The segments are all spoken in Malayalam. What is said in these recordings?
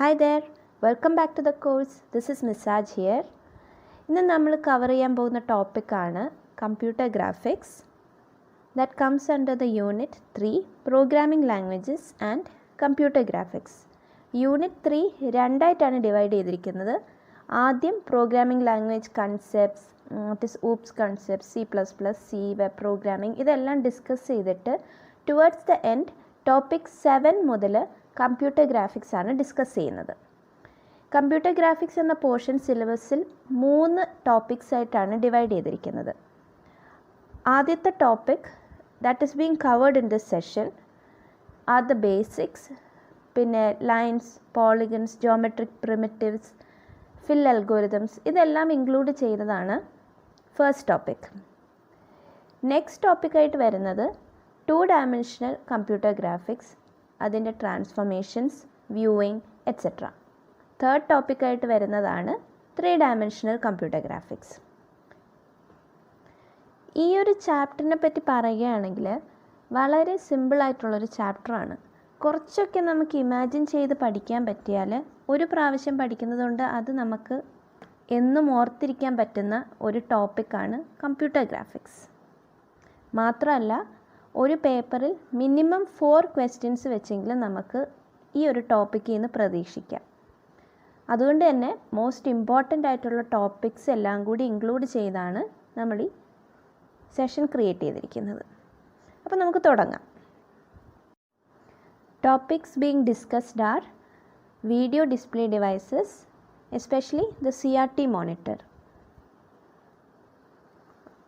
Hi there, welcome back to the course. This is Misaj here. ഇന്ന് നമ്മൾ കവർ ചെയ്യാൻ പോകുന്ന ടോപ്പിക്കാണ് computer graphics. That comes under the unit 3 programming languages and computer graphics. Unit 3 രണ്ടായിട്ടാണ് ഡിവൈഡ് ചെയ്തിരിക്കുന്നത്. ആദ്യം programming language concepts, OOPS concept, C++, web programming ഇതെല്ലാം ഡിസ്കസ് ചെയ്തിട്ട് ടുവേർഡ്സ് ദ എൻഡ് ടോപ്പിക് 7 മുതൽ കമ്പ്യൂട്ടർ ഗ്രാഫിക്സ് ആണ് ഡിസ്കസ് ചെയ്യുന്നത്. കമ്പ്യൂട്ടർ ഗ്രാഫിക്സ് എന്ന പോർഷൻ സിലബസിൽ 3 ടോപ്പിക്സ് ആയിട്ടാണ് ഡിവൈഡ് ചെയ്തിരിക്കുന്നത്. ആദ്യത്തെ topic that is being covered in this session are the basics, പിന്നെ ലൈൻസ്, പോളിഗൺസ്, ജോമെട്രിക് പ്രിമിറ്റീവ്സ്, ഫിൽ അൽഗോരിതംസ് ഇതെല്ലാം ഇൻക്ലൂഡ് ചെയ്തതാണ് ഫസ്റ്റ് ടോപ്പിക്. നെക്സ്റ്റ് ടോപ്പിക്കായിട്ട് വരുന്നത് 2 ഡയമെൻഷണൽ കമ്പ്യൂട്ടർ ഗ്രാഫിക്സ്, അതിൻ്റെ ട്രാൻസ്ഫോർമേഷൻസ്, വ്യൂയിങ് എക്സെട്ര. തേർഡ് ടോപ്പിക്കായിട്ട് വരുന്നതാണ് 3 ഡയമെൻഷണൽ കമ്പ്യൂട്ടർ ഗ്രാഫിക്സ്. ഈ ഒരു ചാപ്റ്ററിനെ പറ്റി പറയുകയാണെങ്കിൽ വളരെ സിമ്പിളായിട്ടുള്ളൊരു ചാപ്റ്ററാണ്. കുറച്ചൊക്കെ നമുക്ക് ഇമാജിൻ ചെയ്ത് പഠിക്കാൻ പറ്റിയാൽ ഒരു പ്രാവശ്യം പഠിക്കുന്നതുകൊണ്ട് അത് നമുക്ക് എന്നും ഓർത്തിരിക്കാൻ പറ്റുന്ന ഒരു ടോപ്പിക്കാണ് കമ്പ്യൂട്ടർ ഗ്രാഫിക്സ്. മാത്രമല്ല ഒരു പേപ്പറിൽ മിനിമം 4 ക്വസ്റ്റ്യൻസ് വെച്ചെങ്കിലും നമുക്ക് ഈ ഒരു ടോപ്പിക്കിൽ നിന്ന് പ്രതീക്ഷിക്കാം. അതുകൊണ്ട് തന്നെ മോസ്റ്റ് ഇമ്പോർട്ടൻ്റ് ആയിട്ടുള്ള ടോപ്പിക്സ് എല്ലാം കൂടി ഇൻക്ലൂഡ് ചെയ്താണ് നമ്മൾ ഈ സെഷൻ ക്രിയേറ്റ് ചെയ്തിരിക്കുന്നത്. അപ്പോൾ നമുക്ക് തുടങ്ങാം. Topics being discussed are video display devices, especially the CRT monitor,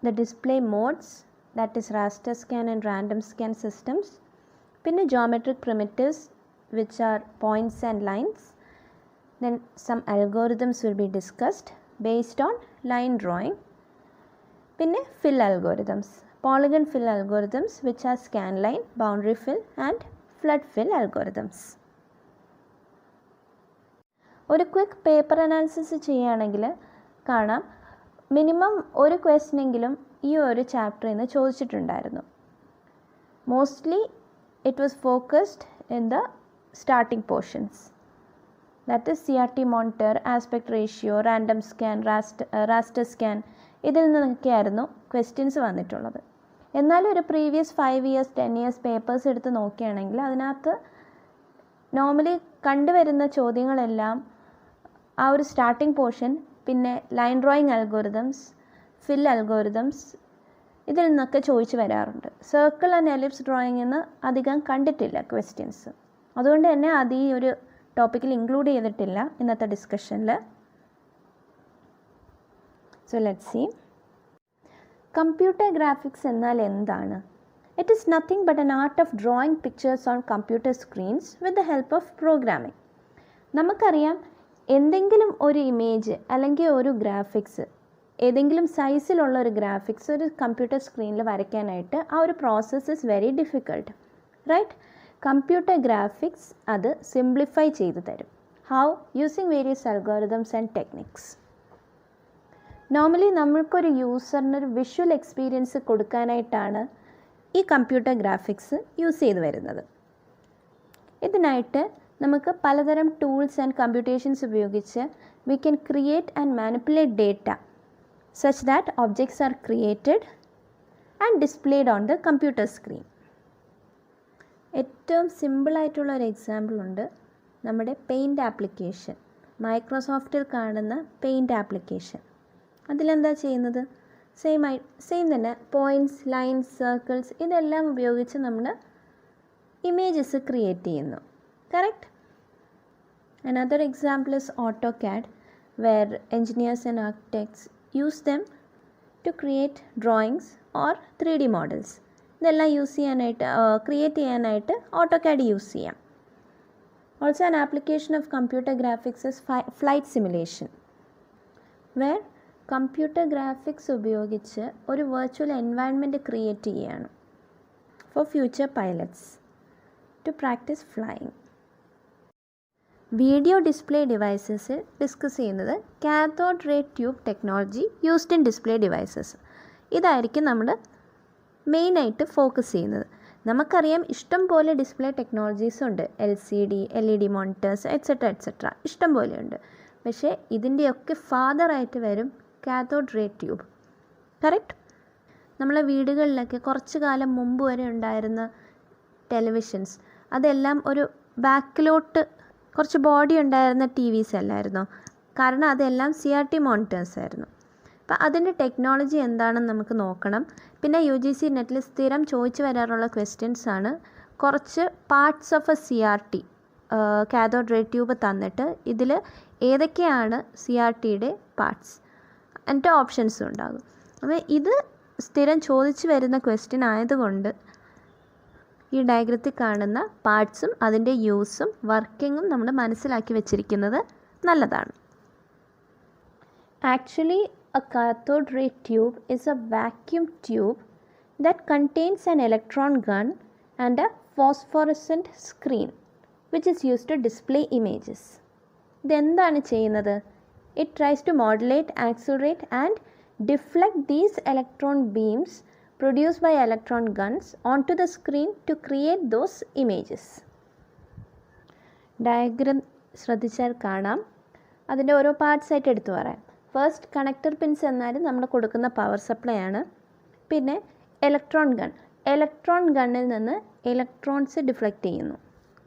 the display modes, that is raster scan and random scan systems, പിന്നെ geometric primitives which are points and lines. Then some algorithms will be discussed based on line drawing. പിന്നെ fill algorithms, polygon fill algorithms which are scan line, boundary fill and flood fill algorithms. ഒരു ക്വിക്ക് പേപ്പർ അനാലിസിസ് ചെയ്യുകയാണെങ്കിൽ കാണാം മിനിമം ഒരു ക്വസ്റ്റ്യനെങ്കിലും ഈ ഒരു ചാപ്റ്ററിൽ നിന്ന് ചോദിച്ചിട്ടുണ്ടായിരുന്നു. Mostly it was focused in the starting portions, that is CRT monitor, aspect ratio, random scan, raster scan ഇതിൽ നിന്നൊക്കെയായിരുന്നു ക്വസ്റ്റ്യൻസ് വന്നിട്ടുള്ളത്. എന്നാലും ഒരു പ്രീവിയസ് 5 years 10 years പേപ്പേഴ്സ് എടുത്ത് നോക്കുകയാണെങ്കിൽ അതിനകത്ത് നോർമലി കണ്ടുവരുന്ന ചോദ്യങ്ങളെല്ലാം ആ ഒരു സ്റ്റാർട്ടിംഗ് പോർഷൻ, പിന്നെ ലൈൻ ഡ്രോയിങ് അൽഗോരിതംസ്, ഫിൽ അൽഗോരിതംസ് ഇതിൽ നിന്നൊക്കെ ചോദിച്ചു വരാറുണ്ട്. സർക്കിൾ ആൻഡ് എലിപ്സ് ഡ്രോയിങ് എന്ന് അധികം കണ്ടിട്ടില്ല ക്വസ്റ്റ്യൻസ്. അതുകൊണ്ട് തന്നെ അത് ഈ ഒരു ടോപ്പിക്കിൽ ഇൻക്ലൂഡ് ചെയ്തിട്ടില്ല ഇന്നത്തെ ഡിസ്കഷനിൽ. So let's see. Computer graphics എന്നാൽ എന്താണ്? It is nothing but an art of drawing pictures on computer screens with the help of programming. നമുക്കറിയാം എന്തെങ്കിലും ഒരു ഇമേജ് അല്ലെങ്കിൽ ഒരു ഗ്രാഫിക്സ്, ഏതെങ്കിലും സൈസിലുള്ള ഒരു ഗ്രാഫിക്സ് ഒരു കമ്പ്യൂട്ടർ സ്ക്രീനിൽ വരയ്ക്കാനായിട്ട് ആ ഒരു process is very difficult, right? Computer graphics അത് സിംപ്ലിഫൈ ചെയ്തു തരും. How? Using various algorithms and techniques. Normally നമ്മൾക്കൊരു യൂസറിനൊരു വിഷ്വൽ എക്സ്പീരിയൻസ് കൊടുക്കാനായിട്ടാണ് ഈ കമ്പ്യൂട്ടർ ഗ്രാഫിക്സ് യൂസ് ചെയ്തു വരുന്നത്. ഇതിനായിട്ട് നമുക്ക് പലതരം ടൂൾസ് ആൻഡ് കമ്പ്യൂട്ടേഷൻസ് ഉപയോഗിച്ച് we can create and manipulate data such that objects are created and displayed on the computer screen. ഏറ്റവും സിമ്പിളായിട്ടുള്ള ഒരു എക്സാമ്പിൾ ഉണ്ട്, നമ്മുടെ പെയിൻറ്റ് ആപ്ലിക്കേഷൻ. മൈക്രോസോഫ്റ്റിൽ കാണുന്ന പെയിൻറ്റ് ആപ്ലിക്കേഷൻ. അതിലെന്താ ചെയ്യുന്നത്? സെയിം തന്നെ പോയിൻറ്റ്സ്, ലൈൻസ്, സർക്കിൾസ് ഇതെല്ലാം ഉപയോഗിച്ച് നമ്മൾ ഇമേജസ് ക്രിയേറ്റ് ചെയ്യുന്നു, correct? Another example is AutoCAD, where engineers and architects use them to create drawings or 3D models. ഇതെല്ലാം യൂസ് ചെയ്യാനായിട്ട്, ക്രിയേറ്റ് ചെയ്യാനായിട്ട് AutoCAD യൂസ് ചെയ്യാം. Also an application of computer graphics is flight simulation, where computer graphics ഉപയോഗിച്ച് ഒരു വെർച്വൽ എൻവയൺമെൻറ്റ് ക്രിയേറ്റ് ചെയ്യുകയാണ് for future pilots to practice flying. Video display ഡിവൈസസിൽ ഡിസ്കസ് ചെയ്യുന്നത് cathode ray tube technology used in display devices. ഇതായിരിക്കും നമ്മൾ മെയിനായിട്ട് ഫോക്കസ് ചെയ്യുന്നത്. നമുക്കറിയാം ഇഷ്ടം പോലെ ഡിസ്പ്ലേ ടെക്നോളജീസ് ഉണ്ട്, LCD, LED മോണിറ്റേഴ്സ് എക്സെട്ര ഇഷ്ടം പോലെയുണ്ട്. പക്ഷേ ഇതിൻ്റെയൊക്കെ ഫാദറായിട്ട് വരും കാഥോഡ് റേ ട്യൂബ്. കറക്റ്റ്? നമ്മളെ വീടുകളിലൊക്കെ കുറച്ച് കാലം മുമ്പ് വരെ ഉണ്ടായിരുന്ന ടെലിവിഷൻസ് അതെല്ലാം ഒരു ബാക്കിലോട്ട് കുറച്ച് ബോഡി ഉണ്ടായിരുന്ന TVs അല്ലായിരുന്നോ? കാരണം അതെല്ലാം CRT മോണിറ്റേഴ്സ് ആയിരുന്നു. അപ്പോൾ അതിൻ്റെ ടെക്നോളജി എന്താണെന്ന് നമുക്ക് നോക്കണം. പിന്നെ UGC നെറ്റിൽ സ്ഥിരം ചോദിച്ചു വരാറുള്ള ക്വസ്റ്റ്യൻസ് ആണ്, കുറച്ച് parts of a CRT cathode ray tube തന്നിട്ട് ഇതിൽ ഏതൊക്കെയാണ് CRTയുടെ പാർട്സ്, എന്നിട്ട് ഓപ്ഷൻസും ഉണ്ടാകും. അപ്പോൾ ഇത് സ്ഥിരം ചോദിച്ചു വരുന്ന ക്വസ്റ്റ്യൻ ആയതുകൊണ്ട് ഈ ഡയഗ്രത്തിൽ കാണുന്ന പാർട്സും അതിൻ്റെ യൂസും വർക്കിങ്ങും നമ്മൾ മനസ്സിലാക്കി വെച്ചിരിക്കുന്നത് നല്ലതാണ്. Actually a cathode ray tube is a vacuum tube that contains an electron gun and a phosphorescent screen which is used to display images. ഇതെന്താണ് ചെയ്യുന്നത്? It tries to modulate, accelerate and deflect these electron beams produced by electron guns onto the screen to create those images. Diagram ശ്രദ്ധിച്ചാൽ കാണാം, അതിൻ്റെ ഓരോ പാർട്സ് ആയിട്ട് എടുത്തു പറയാം. ഫസ്റ്റ് കണക്ടർ പിൻസ് എന്നാൽ നമ്മൾ കൊടുക്കുന്ന പവർ സപ്ലൈ ആണ്. പിന്നെ ഇലക്ട്രോൺ ഗണ്ണിൽ നിന്ന് ഇലക്ട്രോൺസ് ഡിഫ്ലക്റ്റ് ചെയ്യുന്നു.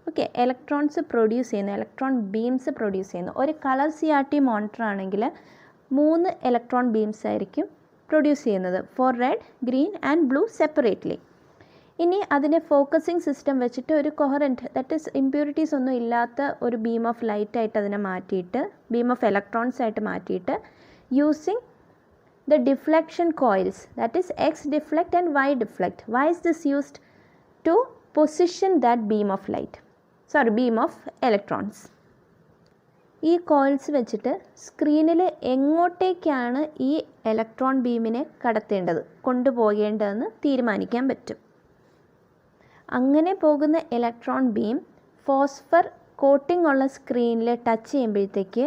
ഓക്കെ, ഇലക്ട്രോൺസ് പ്രൊഡ്യൂസ് ചെയ്യുന്നു, ഇലക്ട്രോൺ ബീംസ് പ്രൊഡ്യൂസ് ചെയ്യുന്നു. ഒരു കളർ CRT മോണിറ്റർ ആണെങ്കിൽ 3 ഇലക്ട്രോൺ ബീംസ് ആയിരിക്കും പ്രൊഡ്യൂസ് ചെയ്യുന്നത്, for red, green and blue separately. ഇനി അതിനെ ഫോക്കസിങ് സിസ്റ്റം വെച്ചിട്ട് ഒരു കൊഹറൻറ്റ്, ദാറ്റ് ഈസ് ഇമ്പ്യൂരിറ്റീസ് ഒന്നും ഇല്ലാത്ത ഒരു ബീം ഓഫ് ലൈറ്റ് ആയിട്ട് അതിനെ മാറ്റിയിട്ട്, ബീം ഓഫ് ഇലക്ട്രോൺസ് ആയിട്ട് മാറ്റിയിട്ട്, using the deflection coils, that is X deflect and Y deflect. Why is this used? To position that beam of light, beam of electrons. ഈ കോയിൽസ് വെച്ചിട്ട് സ്ക്രീനിൽ എങ്ങോട്ടേക്കാണ് ഈ ഇലക്ട്രോൺ ബീമിനെ കടത്തേണ്ടത്, കൊണ്ടുപോകേണ്ടതെന്ന് തീരുമാനിക്കാൻ പറ്റും. അങ്ങനെ പോകുന്ന ഇലക്ട്രോൺ ബീം ഫോസ്ഫർ കോട്ടിംഗ് ഉള്ള സ്ക്രീനിൽ ടച്ച് ചെയ്യുമ്പോഴത്തേക്ക്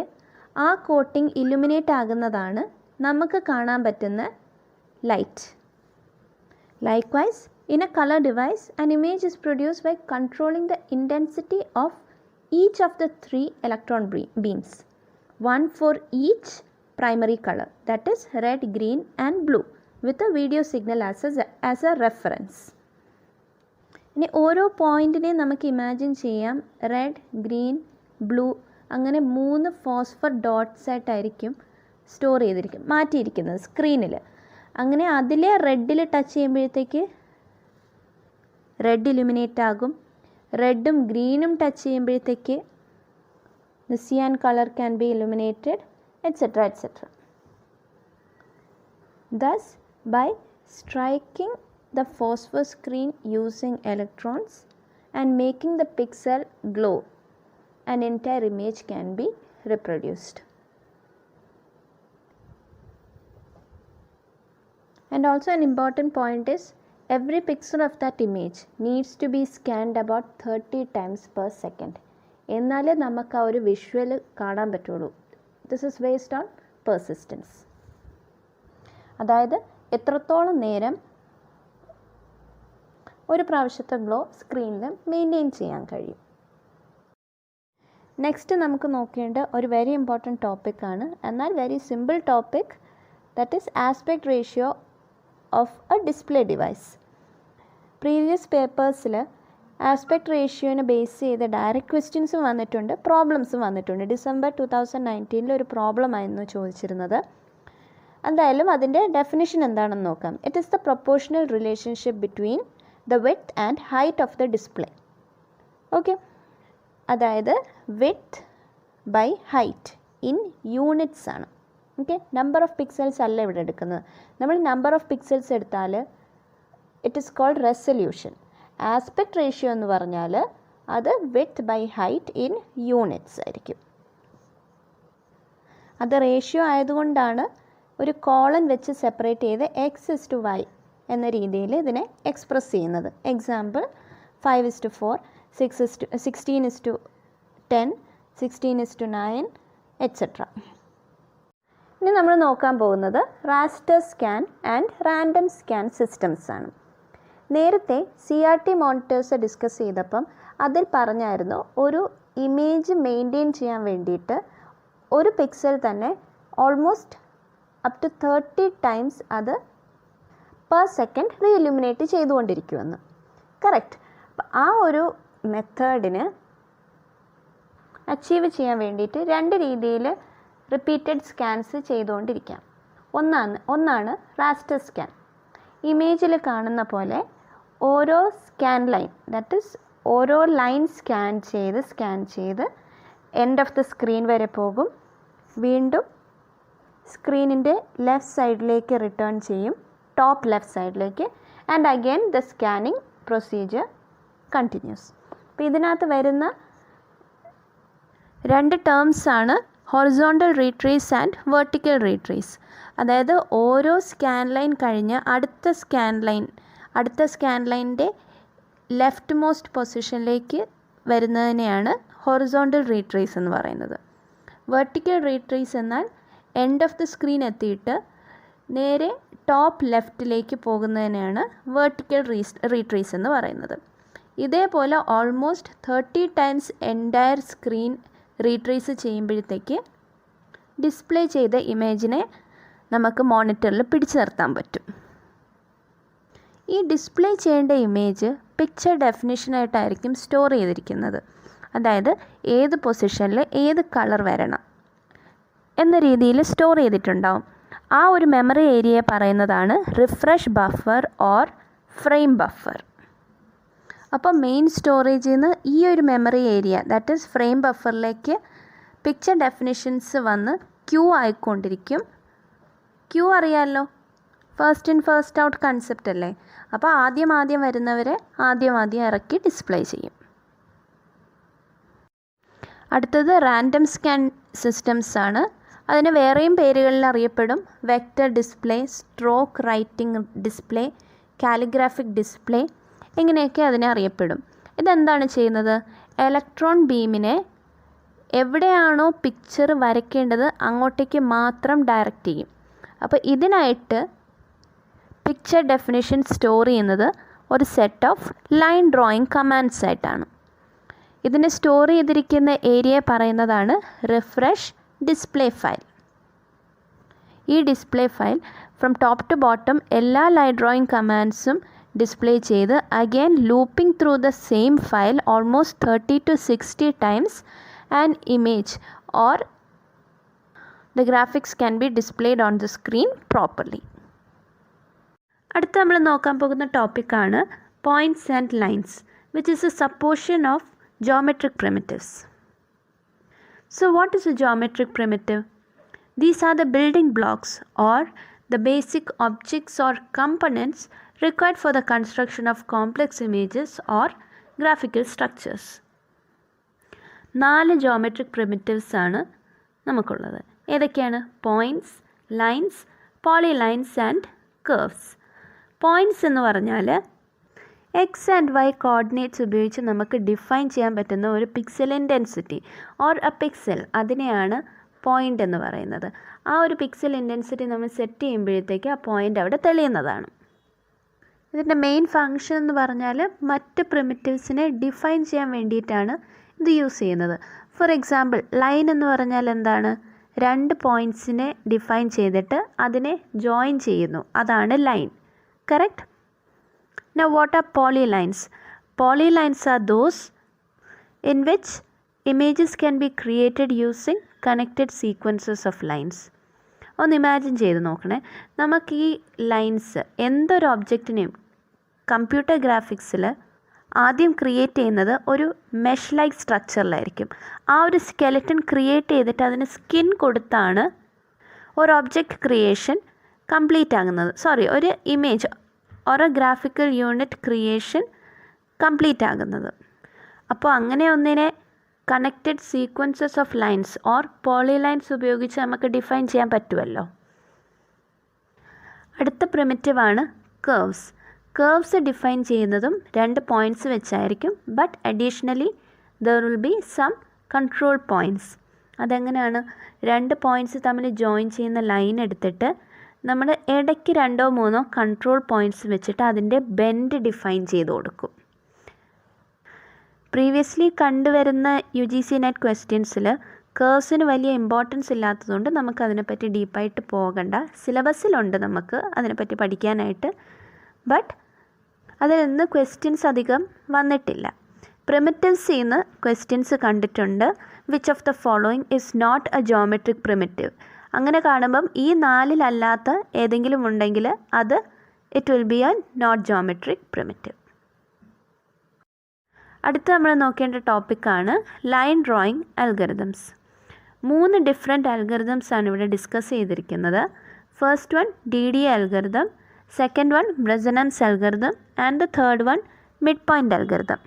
ആ കോട്ടിംഗ് ഇലുമിനേറ്റ് ആകുന്നതാണ് നമുക്ക് കാണാൻ പറ്റുന്ന light. Likewise, in a color device, an image is produced by controlling the intensity of each of the 3 electron beams, one for each primary color, that is red, green and blue, with a video signal as a reference. ഇനി ഓരോ പോയിൻറ്റിനെ നമുക്ക് ഇമാജിൻ ചെയ്യാം, റെഡ്, ഗ്രീൻ, ബ്ലൂ അങ്ങനെ 3 ഫോസ്ഫർ ഡോട്ട്സ് ആയിട്ടായിരിക്കും സ്റ്റോർ ചെയ്തിരിക്കും, മാറ്റിയിരിക്കുന്നത് സ്ക്രീനിൽ. അങ്ങനെ അതിലെ റെഡിൽ ടച്ച് ചെയ്യുമ്പോഴത്തേക്ക് റെഡ് ഇലുമിനേറ്റ് ആകും, റെഡും ഗ്രീനും ടച്ച് ചെയ്യുമ്പോഴത്തേക്ക് the cyan color can be illuminated, etc. Thus, by striking the phosphor screen using electrons and making the pixel glow, an entire image can be reproduced. And also an important point is, every pixel of that image needs to be scanned about 30 times per second. എന്നാലേ നമുക്ക് ആ ഒരു വിഷ്വൽ കാണാൻ പറ്റുള്ളൂ. This is based on persistence. അതായത് എത്രത്തോളം നേരം ഒരു പ്രാവശ്യത്തെ ഗ്ലോ സ്ക്രീനിൽ മെയിൻറ്റെയിൻ ചെയ്യാൻ കഴിയും. നെക്സ്റ്റ് നമുക്ക് നോക്കേണ്ട ഒരു വെരി ഇമ്പോർട്ടൻറ്റ് ടോപ്പിക്കാണ്, എന്നാൽ very simple topic, that is aspect ratio of a display device. Previous പേപ്പേഴ്സിൽ ആസ്പെക്ട് റേഷ്യോനെ ബേസ് ചെയ്ത് ഡയറക്റ്റ് ക്വസ്റ്റ്യൻസും വന്നിട്ടുണ്ട്, പ്രോബ്ലംസും വന്നിട്ടുണ്ട്. ഡിസംബർ 2019 ഒരു പ്രോബ്ലം ആയിരുന്നു ചോദിച്ചിരുന്നത്. എന്തായാലും അതിൻ്റെ ഡെഫിനിഷൻ എന്താണെന്ന് നോക്കാം. It is the proportional relationship between the width and height of the display. Okay, അതായത് width by height in units ആണ്. ഓക്കെ, നമ്പർ ഓഫ് പിക്സൽസ് അല്ല ഇവിടെ എടുക്കുന്നത്. നമ്മൾ നമ്പർ ഓഫ് പിക്സൽസ് എടുത്താൽ it is called resolution. Aspect ratio എന്ന് പറഞ്ഞാൽ അത് width by height in units ആയിരിക്കും. അത് റേഷ്യോ ആയതുകൊണ്ടാണ് ഒരു കോളൻ വെച്ച് സെപ്പറേറ്റ് ചെയ്ത് x:y എന്ന രീതിയിൽ ഇതിനെ എക്സ്പ്രസ് ചെയ്യുന്നത്. Example 5:4, 16:10, 16:9 etcetera. ഇനി നമ്മൾ നോക്കാൻ പോകുന്നത് raster scan and random scan systems ആണ്. നേരത്തെ CRT മോണിറ്റേഴ്സ് ഡിസ്കസ് ചെയ്തപ്പം അതിൽ പറഞ്ഞായിരുന്നു ഒരു ഇമേജ് മെയിൻറ്റെയിൻ ചെയ്യാൻ വേണ്ടിയിട്ട് ഒരു പിക്സൽ തന്നെ ഓൾമോസ്റ്റ് അപ് ടു 30 ടൈംസ് അത് പെർ സെക്കൻഡ് റീഇലുമിനേറ്റ് ചെയ്തുകൊണ്ടിരിക്കുമെന്ന്. കറക്റ്റ്. അപ്പം ആ ഒരു മെത്തേഡിന് അച്ചീവ് ചെയ്യാൻ വേണ്ടിയിട്ട് 2 രീതിയിൽ റിപ്പീറ്റഡ് സ്കാൻസ് ചെയ്തുകൊണ്ടിരിക്കാം. ഒന്നാണ് റാസ്റ്റർ സ്കാൻ. ഇമേജിൽ കാണുന്ന പോലെ ഓരോ സ്കാൻ ലൈൻ, ദാറ്റ് ഈസ് ഓരോ ലൈൻ സ്കാൻ ചെയ്ത് എൻഡ് ഓഫ് ദ സ്ക്രീൻ വരെ പോകും. വീണ്ടും സ്ക്രീനിൻ്റെ ലെഫ്റ്റ് സൈഡിലേക്ക് റിട്ടേൺ ചെയ്യും, ടോപ്പ് ലെഫ്റ്റ് സൈഡിലേക്ക്, and again the scanning procedure continues. അപ്പോൾ ഇതിനകത്ത് വരുന്ന 2 ടേംസാണ് horizontal retrace and vertical retrace. അതായത് ഓരോ സ്കാൻ ലൈൻ കഴിഞ്ഞ് അടുത്ത സ്കാൻ ലൈനിൻ്റെ ലെഫ്റ്റ് മോസ്റ്റ് പൊസിഷനിലേക്ക് വരുന്നതിനെയാണ് ഹൊറിസോണ്ടൽ റീട്രേസ് എന്ന് പറയുന്നത്. വെർട്ടിക്കൽ റീട്രേസ് എന്നാൽ എൻഡ് ഓഫ് ദി സ്ക്രീൻ എത്തിയിട്ട് നേരെ ടോപ്പ് ലെഫ്റ്റിലേക്ക് പോകുന്നതിനെയാണ് വെർട്ടിക്കൽ റീട്രേസ് എന്ന് പറയുന്നത്. ഇതേപോലെ almost 30 times entire screen retrace ചെയ്യുമ്പോഴത്തേക്ക് ഡിസ്പ്ലേ ചെയ്ത ഇമേജിനെ നമുക്ക് മോണിറ്ററിൽ പിടിച്ചു നിർത്താൻ പറ്റും. ഈ ഡിസ്പ്ലേ ചെയ്യേണ്ട ഇമേജ് പിക്ചർ ഡെഫിനിഷനായിട്ടായിരിക്കും സ്റ്റോർ ചെയ്തിരിക്കുന്നത്. അതായത് ഏത് പൊസിഷനിൽ ഏത് കളർ വരണം എന്ന രീതിയിൽ സ്റ്റോർ ചെയ്തിട്ടുണ്ടാവും. ആ ഒരു മെമ്മറി ഏരിയയെ പറയുന്നതാണ് refresh buffer or frame buffer. അപ്പോൾ മെയിൻ സ്റ്റോറേജിൽ നിന്ന് ഈ ഒരു memory area, that is frame ബഫറിലേക്ക് പിക്ചർ ഡെഫിനിഷൻസ് വന്ന് ക്യൂ ആയിക്കൊണ്ടിരിക്കും. ക്യൂ അറിയാമല്ലോ, first in first out concept അല്ലേ. അപ്പോൾ ആദ്യം വരുന്നവരെ ആദ്യം ഇറക്കി ഡിസ്പ്ലേ ചെയ്യും. അടുത്തത് റാൻഡം സ്കാൻ സിസ്റ്റംസ് ആണ്. അതിന് വേറെയും പേരുകളിൽ അറിയപ്പെടും. Vector display, stroke writing display, calligraphic display, ഇങ്ങനെയൊക്കെ അതിനെ അറിയപ്പെടും. ഇതെന്താണ് ചെയ്യുന്നത്? ഇലക്ട്രോൺ ബീമിനെ എവിടെയാണോ പിക്ചർ വരയ്ക്കേണ്ടത് അങ്ങോട്ടേക്ക് മാത്രം ഡയറക്റ്റ് ചെയ്യും. അപ്പോൾ ഇതിനായിട്ട് പിക്ചർ ഡെഫിനിഷൻ സ്റ്റോർ ചെയ്യുന്നത് ഒരു set of line drawing commands ആയിട്ടാണ്. ഇതിനെ സ്റ്റോർ ചെയ്തിരിക്കുന്ന ഏരിയ പറയുന്നതാണ് റിഫ്രഷ് ഡിസ്പ്ലേ ഫയൽ. ഈ display file from top to bottom എല്ലാ ലൈൻ ഡ്രോയിങ് കമാൻഡ്സും ഡിസ്പ്ലേ ചെയ്ത് again looping through the same file almost 30 to 60 times and image or the graphics can be displayed on the screen properly. അടുത്ത നമ്മൾ നോക്കാൻ പോകുന്ന ടോപ്പിക്കാണ് points and lines, which is a subportion of geometric primitives. So what is a geometric primitive? These are the building blocks or the basic objects or components required for the construction of complex images or graphical structures. 4 geometric primitives ആണ് നമുക്കുള്ളത്. ഏതൊക്കെയാണ്? Points, lines, polylines and curves. Points എന്ന് പറഞ്ഞാൽ എക്സ് ആൻഡ് വൈ കോർഡിനേറ്റ്സ് ഉപയോഗിച്ച് നമുക്ക് ഡിഫൈൻ ചെയ്യാൻ പറ്റുന്ന ഒരു pixel intensity or A pixel, അതിനെയാണ് പോയിൻ്റ് എന്ന് പറയുന്നത്. ആ ഒരു പിക്സൽ ഇൻറ്റൻസിറ്റി നമ്മൾ സെറ്റ് ചെയ്യുമ്പോഴത്തേക്ക് ആ പോയിൻ്റ് അവിടെ തെളിയുന്നതാണ്. ഇതിൻ്റെ മെയിൻ ഫങ്ഷൻ എന്ന് പറഞ്ഞാൽ മറ്റ് പ്രിമിറ്റീവ്സിനെ ഡിഫൈൻ ചെയ്യാൻ വേണ്ടിയിട്ടാണ് ഇത് യൂസ് ചെയ്യുന്നത്. ഫോർ എക്സാമ്പിൾ, ലൈൻ എന്ന് പറഞ്ഞാൽ എന്താണ്? 2 പോയിൻറ്റ്സിനെ ഡിഫൈൻ ചെയ്തിട്ട് അതിനെ ജോയിൻ ചെയ്യുന്നു, അതാണ് line. Correct? Now what are polylines? Polylines are those in which images can be created using connected sequences of lines. ഒന്ന് ഇമാജിൻ ചെയ്ത് നോക്കണേ. നമുക്ക് ഈ ലൈൻസ് എന്തൊരു ഒബ്ജക്റ്റിനെയും കമ്പ്യൂട്ടർ ഗ്രാഫിക്സിൽ ആദ്യം ക്രിയേറ്റ് ചെയ്യുന്നത് ഒരു മെഷ് ലൈക്ക് സ്ട്രക്ചറിലായിരിക്കും. ആ ഒരു സ്കെലറ്റൻ ക്രിയേറ്റ് ചെയ്തിട്ട് അതിന് സ്കിൻ കൊടുത്താണ് ഒരു ഒബ്ജക്റ്റ് ക്രിയേഷൻ കംപ്ലീറ്റ് ആകുന്നത്. ഒരു ഇമേജ് ഒരു ഗ്രാഫിക്കൽ യൂണിറ്റ് ക്രിയേഷൻ കംപ്ലീറ്റ് ആകുന്നത്. അപ്പോൾ അങ്ങനെ ഒന്നിനെ connected sequences of lines or polylines ഉപയോഗിച്ച് നമുക്ക് ഡിഫൈൻ ചെയ്യാൻ പറ്റുമല്ലോ. അടുത്ത പ്രിമിറ്റീവാണ് കർവ്സ്. കർവ്സ് ഡിഫൈൻ ചെയ്യുന്നതും 2 പോയിൻറ്റ്സ് വെച്ചായിരിക്കും. But additionally there will be some control points. അതെങ്ങനെയാണ്? 2 പോയിൻറ്റ്സ് തമ്മിൽ ജോയിൻ ചെയ്യുന്ന ലൈൻ എടുത്തിട്ട് നമ്മൾ ഇടയ്ക്ക് 2-3 കൺട്രോൾ പോയിൻറ്റ്സ് വെച്ചിട്ട് അതിൻ്റെ ബെൻഡ് ഡിഫൈൻ ചെയ്ത് കൊടുക്കും. പ്രീവിയസ്ലി കണ്ടുവരുന്ന UGC നെറ്റ് ക്വസ്റ്റ്യൻസിൽ കേഴ്സിന് വലിയ ഇമ്പോർട്ടൻസ് ഇല്ലാത്തതുകൊണ്ട് നമുക്കതിനെപ്പറ്റി ഡീപ്പായിട്ട് പോകണ്ട. സിലബസിലുണ്ട് നമുക്ക് അതിനെപ്പറ്റി പഠിക്കാനായിട്ട്, ബട്ട് അതിൽ നിന്ന് ക്വസ്റ്റ്യൻസ് അധികം വന്നിട്ടില്ല. പ്രിമിറ്റീവ്സിൽ നിന്ന് ക്വസ്റ്റ്യൻസ് കണ്ടിട്ടുണ്ട്. Which of the following is not a geometric primitive. അങ്ങനെ കാണുമ്പം ഈ 4-ലല്ലാത്ത ഏതെങ്കിലും ഉണ്ടെങ്കിൽ അത് it will be a not geometric primitive. അടുത്ത് നമ്മൾ നോക്കേണ്ട ടോപ്പിക്കാണ് line drawing algorithms. 3 different algorithms ആണ് ഇവിടെ ഡിസ്കസ് ചെയ്തിരിക്കുന്നത്. First one DDA algorithm, second one Bresenham's algorithm and the third one mid point algorithm.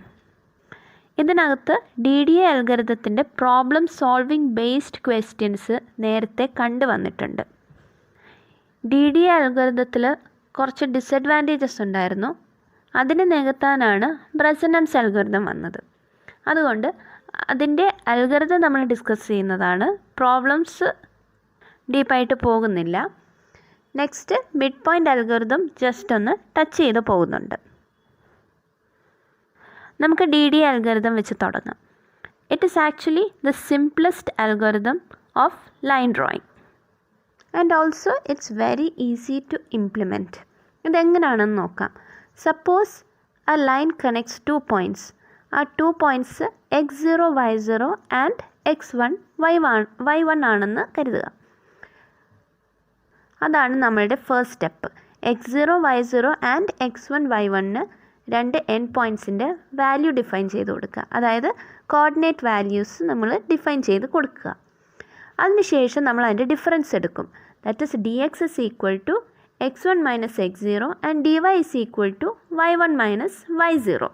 ഇതിനകത്ത് DDA അൽഗോരിതത്തിൻ്റെ പ്രോബ്ലം സോൾവിങ് ബേസ്ഡ് ക്വസ്റ്റ്യൻസ് നേരത്തെ കണ്ടുവന്നിട്ടുണ്ട്. DDA അൽഗോരിതത്തിൽ കുറച്ച് ഡിസഡ്വാൻറ്റേജസ് ഉണ്ടായിരുന്നു. അതിനെ നികത്താനാണ് റെസൊണൻസ് അൽഗോരിതം വന്നത്. അതുകൊണ്ട് അതിൻ്റെ അൽഗോരിതം നമ്മൾ ഡിസ്കസ് ചെയ്യുന്നതാണ്. പ്രോബ്ലംസ് ഡീപ്പായിട്ട് പോകുന്നില്ല. Next mid point algorithm just ഒന്ന് ടച്ച് ചെയ്ത് പോകുന്നുണ്ട്. നമുക്ക് DDA അൽഗോരിതം വെച്ച് തുടങ്ങാം. It is actually the simplest algorithm of line drawing and also it's very easy to implement. ഇതെങ്ങനെയാണെന്ന് നോക്കാം. Suppose a line connects 2 points. ആ 2 points x0 y0 and x1 y1 ആണെന്ന് കരുതുക. അതാണ് നമ്മളുടെ first step. x0 y0 and x1 y1 2 end പോയിൻറ്റ്സിൻ്റെ വാല്യൂ ഡിഫൈൻ ചെയ്ത് കൊടുക്കുക. അതായത് കോർഡിനേറ്റ് വാല്യൂസ് നമ്മൾ ഡിഫൈൻ ചെയ്ത് കൊടുക്കുക. അതിനുശേഷം നമ്മൾ അതിൻ്റെ ഡിഫറൻസ് എടുക്കും. That is dx is equal to x1 minus x0 and dy is equal to y1 minus y0.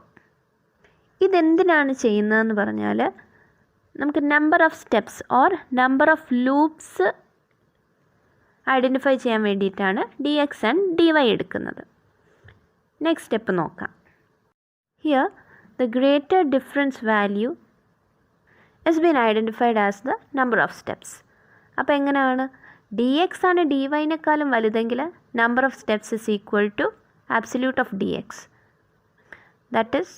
ഇതെന്തിനാണ് ചെയ്യുന്നതെന്ന് പറഞ്ഞാൽ നമുക്ക് number of steps or number of loops identify ചെയ്യാൻ വേണ്ടിയിട്ടാണ് dx ആൻഡ് dy എടുക്കുന്നത്. നെക്സ്റ്റ് സ്റ്റെപ്പ് നോക്കാം. Here the greater difference value has been identified as the number of steps. അപ്പോൾ എങ്ങനെയാണ്? dx ആണ് dyനേക്കാളും വലുതെങ്കിൽ number of steps is equal to absolute of dx. That is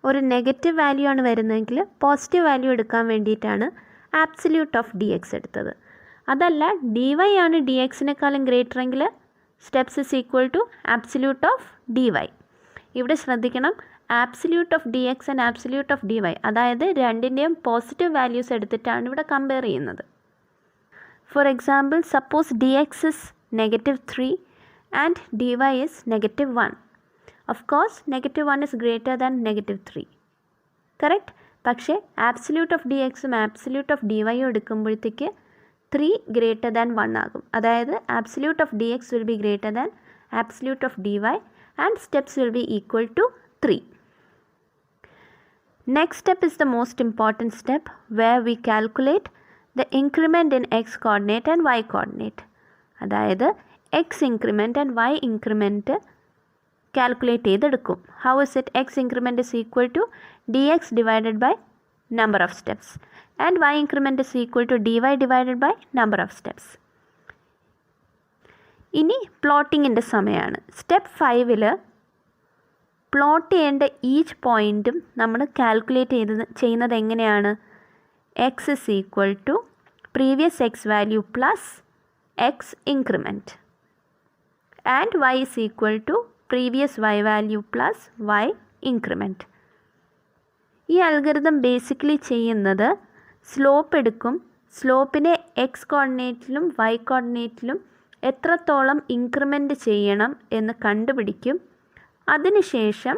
ഒരു നെഗറ്റീവ് വാല്യൂ ആണ് വരുന്നതെങ്കിൽ പോസിറ്റീവ് വാല്യൂ എടുക്കാൻ വേണ്ടിയിട്ടാണ് ആബ്സല്യൂട്ട് ഓഫ് dx എടുത്തത്. അതല്ല dy ആണ് dxനേക്കാളും ഗ്രേറ്റർ എങ്കിൽ steps is equal to absolute of dy. ഇവിടെ ശ്രദ്ധിക്കണം, absolute of dx and absolute of dy, അതായത് രണ്ടിൻ്റെയും പോസിറ്റീവ് വാല്യൂസ് എടുത്തിട്ടാണ് ഇവിടെ കമ്പയർ ചെയ്യുന്നത്. For example, suppose dx is -3 and dy is -1. Of course -1 is greater than -3, correct. പക്ഷേ ആബ്സല്യൂട്ട് ഓഫ് dxും ആബ്സല്യൂട്ട് ഓഫ് dyയും എടുക്കുമ്പോഴത്തേക്ക് 3 ഗ്രേറ്റർ ദാൻ 1 ആകും. അതായത് absolute of dx will be greater than absolute of dy and steps will be equal to 3. Next step is the most important step where we calculate the increment in x coordinate and y coordinate. അതായത് x increment and y increment calculate ചെയ്തെടുക്കും. How is it? x increment is equal to dx divided by number of steps and y increment is equal to dy divided by number of steps. ഇനി പ്ലോട്ടിങ്ങിൻ്റെ സമയമാണ്. സ്റ്റെപ്പ് 5ൽ പ്ലോട്ട് ചെയ്യേണ്ട ഈച്ച് പോയിൻറ്റും നമ്മൾ കാൽക്കുലേറ്റ് ചെയ്യുന്നത് എങ്ങനെയാണ്? x is equal to previous x value plus x increment and y is equal to previous y value plus y increment. ഈ അൽഗോരിതം ബേസിക്കലി ചെയ്യുന്നത് സ്ലോപ്പ് എടുക്കും. സ്ലോപ്പിനെ x കോർഡിനേറ്റിലും y കോർഡിനേറ്റിലും എത്രത്തോളം ഇൻക്രിമെൻറ്റ് ചെയ്യണം എന്ന് കണ്ടുപിടിക്കും. അതിനുശേഷം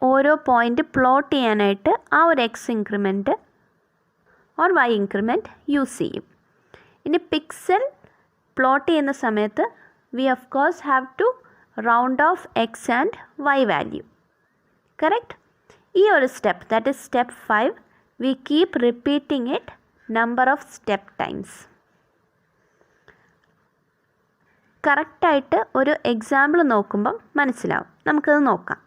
ഓരോ പോയിൻ്റ് പ്ലോട്ട് ചെയ്യാനായിട്ട് ആ ഒരു x increment or y increment use ചെയ്യും. ഇനി പിക്സൽ പ്ലോട്ട് ചെയ്യുന്ന സമയത്ത് we of course have to round off x and y value, correct. ഈ ഒരു step, that is step 5, we keep repeating it number of step times. കറക്റ്റായിട്ട് ഒരു എക്സാമ്പിൾ നോക്കുമ്പം മനസ്സിലാവും. നമുക്കത് നോക്കാം.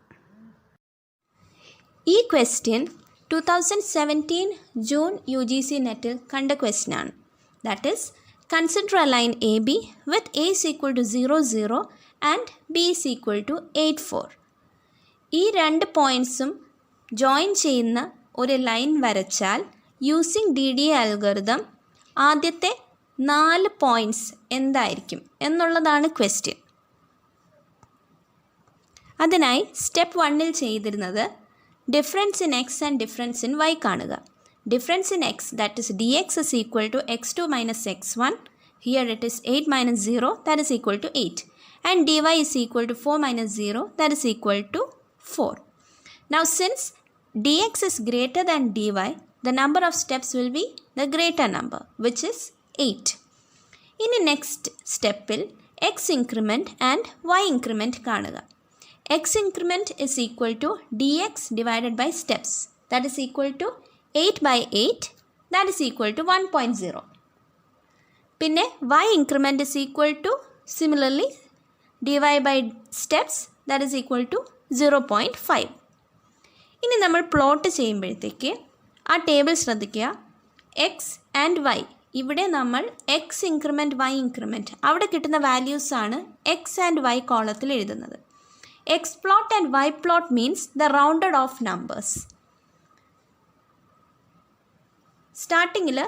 ഈ ക്വസ്റ്റ്യൻ 2017 ജൂൺ UGC നെറ്റിൽ കണ്ട ക്വസ്റ്റ്യനാണ്. That is Consider a line AB with A is equal to 0, 0 and B is equal to 8, 4. ഈ രണ്ട് പോയിൻറ്റ്സും ജോയിൻ ചെയ്യുന്ന ഒരു ലൈൻ വരച്ചാൽ യൂസിങ് DDA അൽഗോരിതം ആദ്യത്തെ 4 പോയിൻറ്റ്സ് എന്തായിരിക്കും എന്നുള്ളതാണ് ക്വസ്റ്റ്യൻ. അതിനായി സ്റ്റെപ്പ് 1ൽ ചെയ്തിരുന്നത് difference in x and difference in y കാണുക. Difference in x, that is dx is equal to x2 minus x1. Here it is 8 minus 0, that is equal to 8. And dy is equal to 4 minus 0, that is equal to 4. Now since dx is greater than dy, the number of steps will be the greater number, which is 8. In the next step, x increment and y increment കാണുക. X increment is equal to dx divided by steps, that is equal to 8 by 8, that is equal to 1.0. പിന്നെ y increment is equal to similarly dy by steps, that is equal to 0.5. ഇനി നമ്മൾ പ്ലോട്ട് ചെയ്യുമ്പോഴത്തേക്ക് ആ ടേബിൾ ശ്രദ്ധിക്കുക. എക്സ് ആൻഡ് വൈ, ഇവിടെ നമ്മൾ എക്സ് ഇൻക്രിമെൻറ്റ് വൈ ഇൻക്രിമെൻറ്റ് അവിടെ കിട്ടുന്ന വാല്യൂസാണ് എക്സ് ആൻഡ് വൈ കോളത്തിൽ എഴുതുന്നത്. X plot and y plot means the rounded off numbers. സ്റ്റാർട്ടിങ്ങിൽ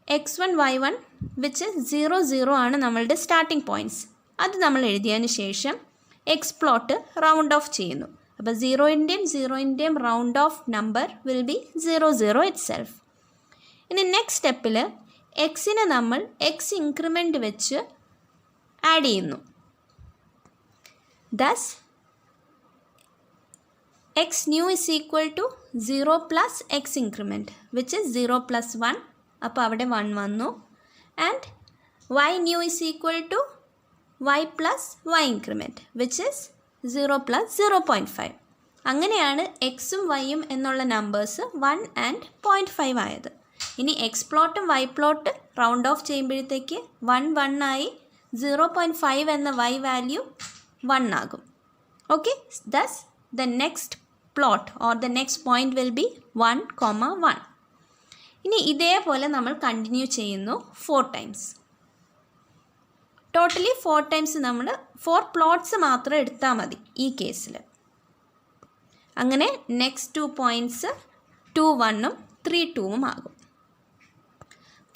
x1 y1 വിച്ച് 0, 0 ആണ് നമ്മളുടെ സ്റ്റാർട്ടിംഗ് പോയിൻറ്റ്സ്. അത് നമ്മൾ എഴുതിയതിന് ശേഷം എക്സ് പ്ലോട്ട് റൗണ്ട് ഓഫ് ചെയ്യുന്നു. അപ്പോൾ 0-ൻ്റെയും round off number will be 0, 0 itself. ഇനി നെക്സ്റ്റ് സ്റ്റെപ്പിൽ എക്സിനെ നമ്മൾ എക്സ് ഇൻക്രിമെൻറ്റ് വെച്ച് ആഡ് ചെയ്യുന്നു. Thus x new is equal to 0 plus x increment, which is 0 plus 1. അപ്പോൾ അവിടെ 1 വന്നു. And y new is equal to y plus y increment, which is 0 plus 0.5. അങ്ങനെയാണ് എക്സും വൈയും എന്നുള്ള നമ്പേഴ്സ് 1 and 0.5 ആയത്. ഇനി എക്സ് പ്ലോട്ടും വൈ പ്ലോട്ട് റൗണ്ട് ഓഫ് ചെയ്യുമ്പോഴത്തേക്ക് 1, 1 ആയി 0.5 എന്ന y വാല്യൂ 1 ആകും. Okay, thus the next plot or the next point will be 1, 1. ഇനി ഇതേപോലെ നമ്മൾ കണ്ടിന്യൂ ചെയ്യുന്നു 4 times. ടോട്ടലി 4 times നമ്മൾ 4 പ്ലോട്ട്സ് മാത്രം എടുത്താൽ മതി ഈ കേസിൽ. അങ്ങനെ നെക്സ്റ്റ് 2 പോയിൻറ്റ്സ് 2, 1ഉം 3, 2ഉം ആകും.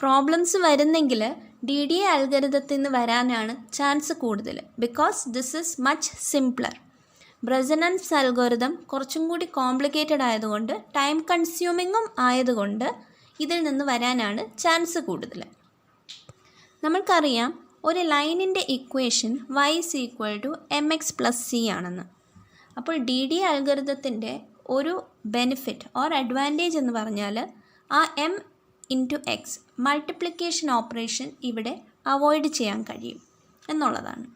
പ്രോബ്ലംസ് വരുന്നെങ്കിൽ DDA അൽഗോരിതത്തിൽ നിന്ന് വരാനാണ് ചാൻസ് കൂടുതൽ. Because this is much simpler. Bresenham's algorithm കുറച്ചും കൂടി കോംപ്ലിക്കേറ്റഡ് ആയതുകൊണ്ട് ടൈം കൺസ്യൂമിങ്ങും ആയതുകൊണ്ട് ഇതിൽ നിന്ന് വരാനാണ് ചാൻസ് കൂടുതൽ. നമ്മൾക്കറിയാം ഒരു ലൈനിൻ്റെ equation y is equal to mx plus c ആണെന്ന്. അപ്പോൾ DDA അൽഗോരിതത്തിൻ്റെ ഒരു ബെനിഫിറ്റ് ഓർ അഡ്വാൻറ്റേജ് എന്ന് പറഞ്ഞാൽ ആ m into X multiplication operation ഇവിടെ അവോയ്ഡ് ചെയ്യാൻ കഴിയും എന്നുള്ളതാണ്.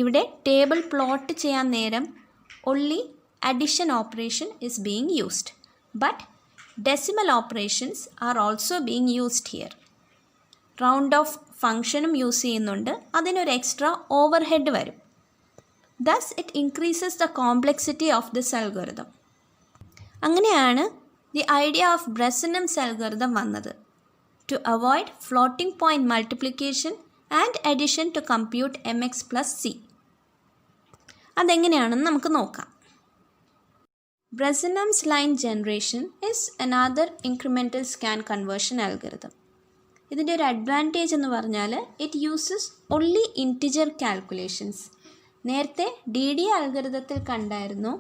ഇവിടെ ടേബിൾ പ്ലോട്ട് ചെയ്യാൻ നേരം only addition operation is being used, but decimal operations are also being used here. Round off ഫങ്ഷനും യൂസ് ചെയ്യുന്നുണ്ട്, അതിനൊരു എക്സ്ട്രാ ഓവർ ഹെഡ് വരും. Thus it increases the complexity of this algorithm. അങ്ങനെയാണ് the idea of Bresenham's algorithm വന്നത്, to avoid floating point multiplication and addition to compute mx plus c. അതെങ്ങനെയാണെന്ന് നമുക്ക് നോക്കാം. Bresenham's line generation is another incremental scan conversion algorithm. ഇതിൻ്റെ ഒരു അഡ്വാൻറ്റേജ് എന്ന് പറഞ്ഞാൽ it uses only integer calculations. നേരത്തെ DDA അൽഗോരിതത്തിൽ കണ്ടായിരുന്നു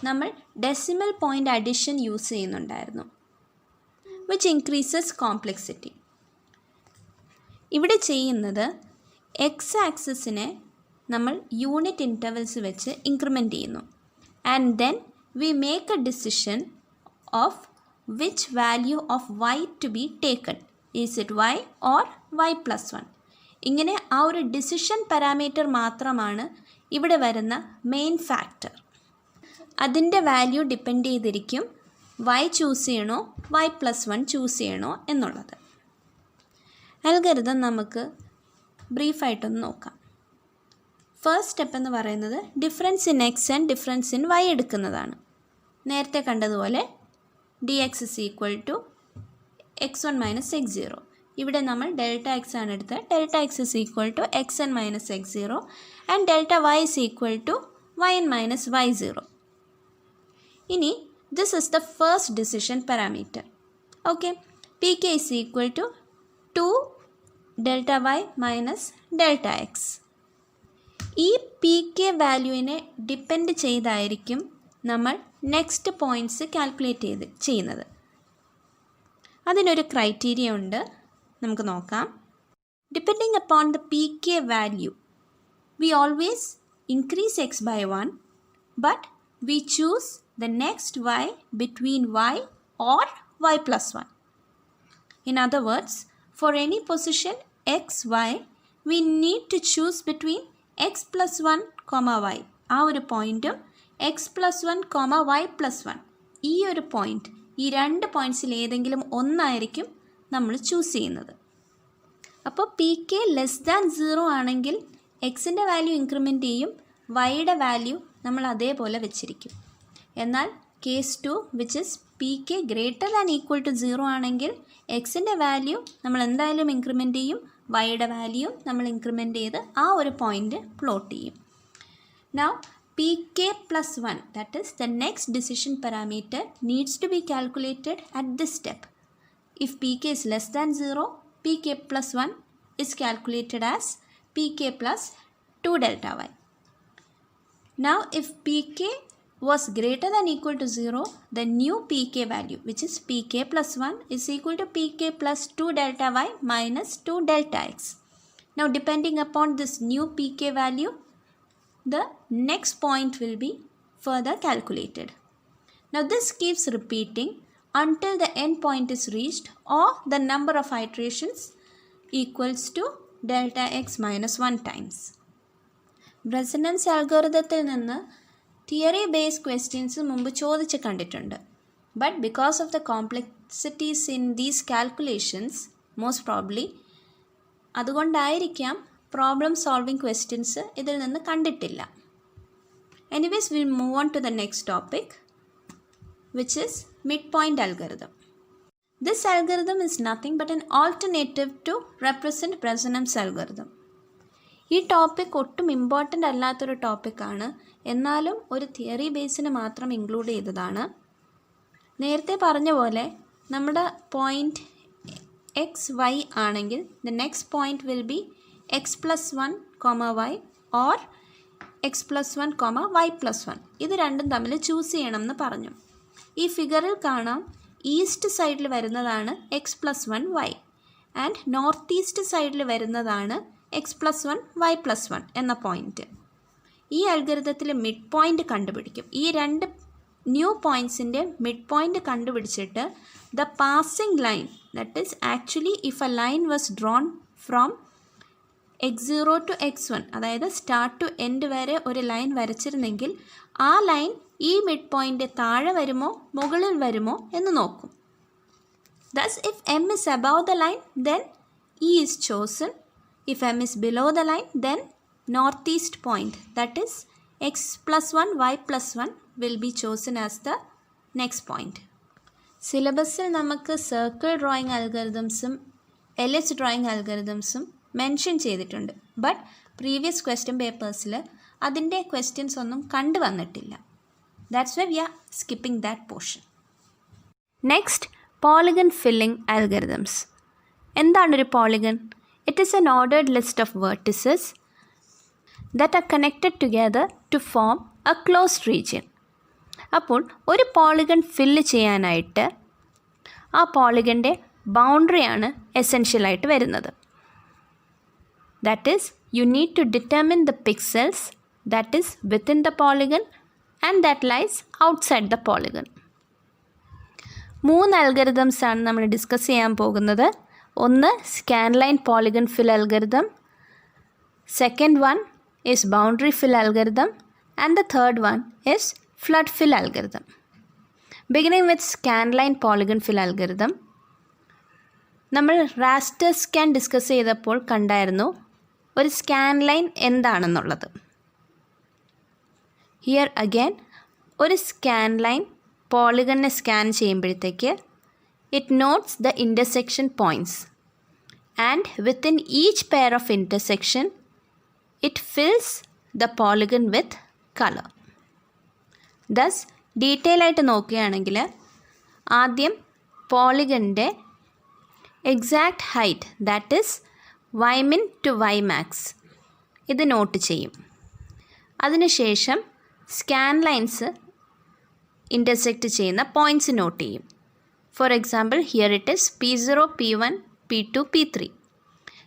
നമ്മൾ ഡെസിമൽ പോയിൻ്റ് അഡിഷൻ യൂസ് ചെയ്യുന്നുണ്ടായിരുന്നു, വിച്ച് ഇൻക്രീസസ് കോംപ്ലെക്സിറ്റി. ഇവിടെ ചെയ്യുന്നത് എക്സ് ആക്സിസിനെ നമ്മൾ യൂണിറ്റ് ഇൻ്റർവെൽസ് വെച്ച് ഇൻക്രിമെൻ്റ് ചെയ്യുന്നു. And then we make a decision of which value of y to be taken. Is it y or y plus 1? ഇങ്ങനെ ആ ഒരു ഡിസിഷൻ പാരാമീറ്റർ മാത്രമാണ് ഇവിടെ വരുന്ന മെയിൻ ഫാക്ടർ. അതിൻ്റെ വാല്യൂ ഡിപ്പെൻഡ് ചെയ്തിരിക്കും y ചൂസ് ചെയ്യണോ y plus 1 ചൂസ് ചെയ്യണോ എന്നുള്ളത്. അൽഗോരിതം നമുക്ക് ബ്രീഫായിട്ടൊന്ന് നോക്കാം. ഫസ്റ്റ് സ്റ്റെപ്പ് എന്ന് പറയുന്നത് difference in x and difference in y എടുക്കുന്നതാണ്. നേരത്തെ കണ്ടതുപോലെ dx is equal to x1 minus x0. ഇവിടെ നമ്മൾ ഡെൽറ്റ എക്സ് ആണ് എടുത്തത്. Delta x is equal to x n minus x zero and delta y is equal to y n minus y zero. ഇനി this is the first decision parameter. Okay, p K is equal to 2 delta y minus delta x. ഈ പി കെ വാല്യൂവിനെ ഡിപ്പെൻഡ് ചെയ്തായിരിക്കും നമ്മൾ നെക്സ്റ്റ് പോയിൻറ്റ്സ് കാൽക്കുലേറ്റ് ചെയ്യുന്നത്. അതിനൊരു ക്രൈറ്റീരിയ ഉണ്ട്, നമുക്ക് നോക്കാം. Depending upon the P K value we always increase x by 1 but we choose the next y between y or y plus 1. In other words, for any position x, y, we need to choose between x plus 1, y. ആ ഒരു പോയിൻറ്റും x plus 1, y plus 1. ഈ ഒരു പോയിൻറ്റ്, ഈ രണ്ട് പോയിൻറ്റ്സിൽ ഏതെങ്കിലും ഒന്നായിരിക്കും നമ്മൾ ചൂസ് ചെയ്യുന്നത്. അപ്പോൾ പി കെ ലെസ് ദാൻ 0 ആണെങ്കിൽ എക്സിൻ്റെ വാല്യൂ ഇൻക്രിമെൻറ്റ് ചെയ്യും, വൈയുടെ വാല്യൂ നമ്മൾ അതേപോലെ വെച്ചിരിക്കും. എന്നാൽ case 2 which is P K greater than equal to 0 ആണെങ്കിൽ എക്സിൻ്റെ വാല്യൂ നമ്മൾ എന്തായാലും ഇൻക്രിമെൻറ്റ് ചെയ്യും, വൈയുടെ വാല്യൂ നമ്മൾ ഇൻക്രിമെൻറ്റ് ചെയ്ത് ആ ഒരു പോയിൻ്റ് പ്ലോട്ട് ചെയ്യും. Now P K plus 1, that is the next decision parameter, needs to be calculated at this step. If P K is less than 0, P K plus 1 is calculated as P K plus 2 delta y. Now if P K was greater than equal to 0, the new pk value which is pk plus 1 is equal to pk plus 2 delta y minus 2 delta x. Now depending upon this new pk value, the next point will be further calculated. Now this keeps repeating until the end point is reached or the number of iterations equals to delta x minus 1 times. Resonance algorithm നിന്ന് തിയറി ബേസ്ഡ് ക്വസ്റ്റ്യൻസ് മുമ്പ് ചോദിച്ച് കണ്ടിട്ടുണ്ട്. But because of the complexities in these calculations most probably അതുകൊണ്ടായിരിക്കാം പ്രോബ്ലം സോൾവിങ് ക്വസ്റ്റ്യൻസ് ഇതിൽ നിന്ന് കണ്ടിട്ടില്ല. Anyways will move on to the next topic which is mid point algorithm. This algorithm is nothing but an alternative to represent resonance algorithm. ഈ ടോപ്പിക് ഒട്ടും ഇമ്പോർട്ടൻ്റ് അല്ലാത്തൊരു ടോപ്പിക്കാണ്, എന്നാലും ഒരു തിയറി ബേസിന് മാത്രം ഇൻക്ലൂഡ് ചെയ്തതാണ്. നേരത്തെ പറഞ്ഞ പോലെ നമ്മുടെ പോയിൻറ്റ് എക്സ് വൈ ആണെങ്കിൽ the next point will be x plus 1, y or x plus 1, y plus 1. ഇത് രണ്ടും തമ്മിൽ ചൂസ് ചെയ്യണം എന്ന് പറഞ്ഞു. ഈ ഫിഗറിൽ കാണാം ഈസ്റ്റ് സൈഡിൽ വരുന്നതാണ് x plus 1, y and north east സൈഡിൽ വരുന്നതാണ് എക്സ് പ്ലസ് 1, വൈ പ്ലസ് 1 എന്ന പോയിൻറ്റ്. ഈ അൽഗോരിതത്തിൽ മിഡ് പോയിൻ്റ് കണ്ടുപിടിക്കും. ഈ രണ്ട് ന്യൂ പോയിൻറ്റ്സിൻ്റെ മിഡ് പോയിൻ്റ് കണ്ടുപിടിച്ചിട്ട് the passing line, that is actually if a line was drawn from x0 to x1, അതായത് സ്റ്റാർട്ട് ടു എൻഡ് വരെ ഒരു ലൈൻ വരച്ചിരുന്നെങ്കിൽ ആ ലൈൻ ഈ മിഡ് പോയിൻ്റ് താഴെ വരുമോ മുകളിൽ വരുമോ എന്ന് നോക്കും. Thus if m is above the line, then E is chosen. If m is below the line, then northeast point, that is x plus 1, y plus 1 will be chosen as the next point. സിലബസിൽ നമുക്ക് സർക്കിൾ ഡ്രോയിങ് അൽഗോരിതംസും എലിപ്സ് ഡ്രോയിങ് അൽഗോരിതംസും മെൻഷൻ ചെയ്തിട്ടുണ്ട്. ബട്ട് പ്രീവിയസ് ക്വസ്റ്റ്യൻ പേപ്പേഴ്സിൽ അതിൻ്റെ ക്വസ്റ്റ്യൻസ് ഒന്നും കണ്ടുവന്നിട്ടില്ല. That's why we are skipping that portion. Next, polygon filling algorithms. എന്താണൊരു polygon? It is an ordered list of vertices that are connected together to form a closed region. അപ്പോൾ ഒരു പോളിഗൺ ഫില്ല് ചെയ്യാനായിട്ട് ആ പോളിഗൻ്റെ ബൗണ്ടറിയാണ് എസെൻഷ്യലായിട്ട് വരുന്നത്. That is you need to determine the pixels that is within the polygon and that lies outside the polygon. 3 അൽഗോരിതംസാണ് നമ്മൾ ഡിസ്കസ് ചെയ്യാൻ പോകുന്നത്. ഒന്ന് scanline polygon fill algorithm, second one is boundary fill algorithm and the third one is flood fill algorithm. Beginning with scanline polygon fill algorithm. നമ്മൾ റാസ്റ്റർ സ്കാൻ ഡിസ്കസ് ചെയ്തപ്പോൾ കണ്ടായിരുന്നു ഒരു സ്കാൻ ലൈൻ എന്താണെന്നുള്ളത്. ഹിയർ അഗൈൻ ഒരു സ്കാൻ ലൈൻ പോളിഗണിനെ സ്കാൻ ചെയ്യുമ്പോഴത്തേക്ക് it notes the intersection points. and within each pair of intersection it fills the polygon with color. Thus detail ആയിട്ട് നോക്കുകയാണെങ്കിൽ ആദ്യം പോളിഗണിൻ്റെ exact height that is y min to y max ഇത് നോട്ട് ചെയ്യും. അതിനുശേഷം സ്കാൻ ലൈൻസ് ഇൻ്റർസെക്റ്റ് ചെയ്യുന്ന പോയിൻറ്റ്സ് നോട്ട് ചെയ്യും. For example here it is P0, P1, P2, P3.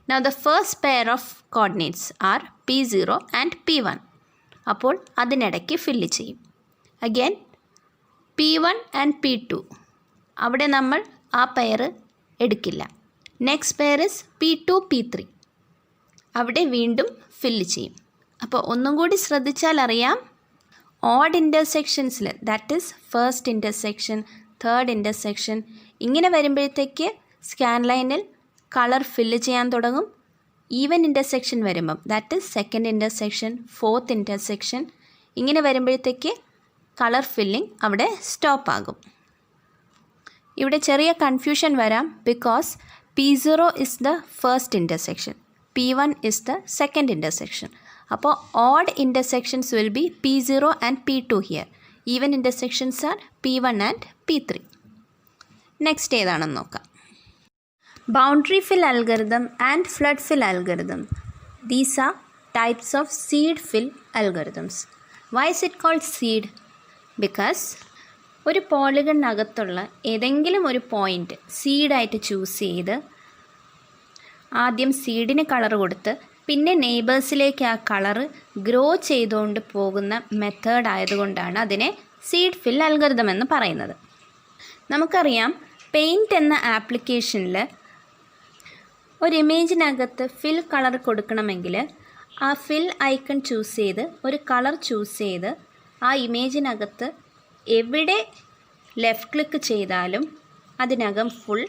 Now the first pair of coordinates are P0 and P1. അപ്പോൾ അതിനിടയ്ക്ക് ഫില്ല് ചെയ്യും. അഗൈൻ P1 and P2 അവിടെ നമ്മൾ ആ പെയർ എടുക്കില്ല. Next pair is P2, P3 അവിടെ വീണ്ടും ഫില്ല് ചെയ്യും. അപ്പോൾ ഒന്നും കൂടി ശ്രദ്ധിച്ചാൽ അറിയാം, ഓഡ് ഇൻ്റർസെക്ഷൻസിൽ that is first intersection, third intersection ഇങ്ങനെ വരുമ്പോഴത്തേക്ക് സ്കാൻ ലൈനിൽ കളർ ഫില്ല് ചെയ്യാൻ തുടങ്ങും. ഈവൻ ഇൻ്റർസെക്ഷൻ വരുമ്പം that is second intersection, fourth intersection ഇങ്ങനെ വരുമ്പോഴത്തേക്ക് കളർ ഫില്ലിംഗ് അവിടെ സ്റ്റോപ്പ് ആകും. ഇവിടെ ചെറിയ കൺഫ്യൂഷൻ വരാം because P0 is the first intersection, P1 is the second intersection. അപ്പോൾ odd intersections will be P0 and P2 here. Even intersections are P1 and P3. Next ഏതാണെന്ന് നോക്കാം. Boundary fill algorithm and flood fill algorithm. These are types of seed fill algorithms. Why is it called seed? Because ഒരു പോളിഗണിനകത്തുള്ള ഏതെങ്കിലും ഒരു പോയിൻ്റ് സീഡായിട്ട് ചൂസ് ചെയ്ത് ആദ്യം സീഡിന് കളർ കൊടുത്ത് പിന്നെ നെയ്ബേഴ്സിലേക്ക് ആ കളറ് ഗ്രോ ചെയ്തുകൊണ്ട് പോകുന്ന മെത്തേഡ് ആയതുകൊണ്ടാണ് അതിനെ സീഡ് ഫിൽ അൽഗോരിതം എന്ന് പറയുന്നത്. നമുക്കറിയാം പെയിൻറ്റ് എന്ന ആപ്ലിക്കേഷനിൽ ഒരു ഇമേജിനകത്ത് ഫിൽ കളർ കൊടുക്കണമെങ്കിൽ ആ ഫിൽ ഐക്കൺ ചൂസ് ചെയ്ത് ഒരു കളർ ചൂസ് ചെയ്ത് ആ ഇമേജിനകത്ത് എവിടെ ലെഫ്റ്റ് ക്ലിക്ക് ചെയ്താലും അതിനകം ഫുൾ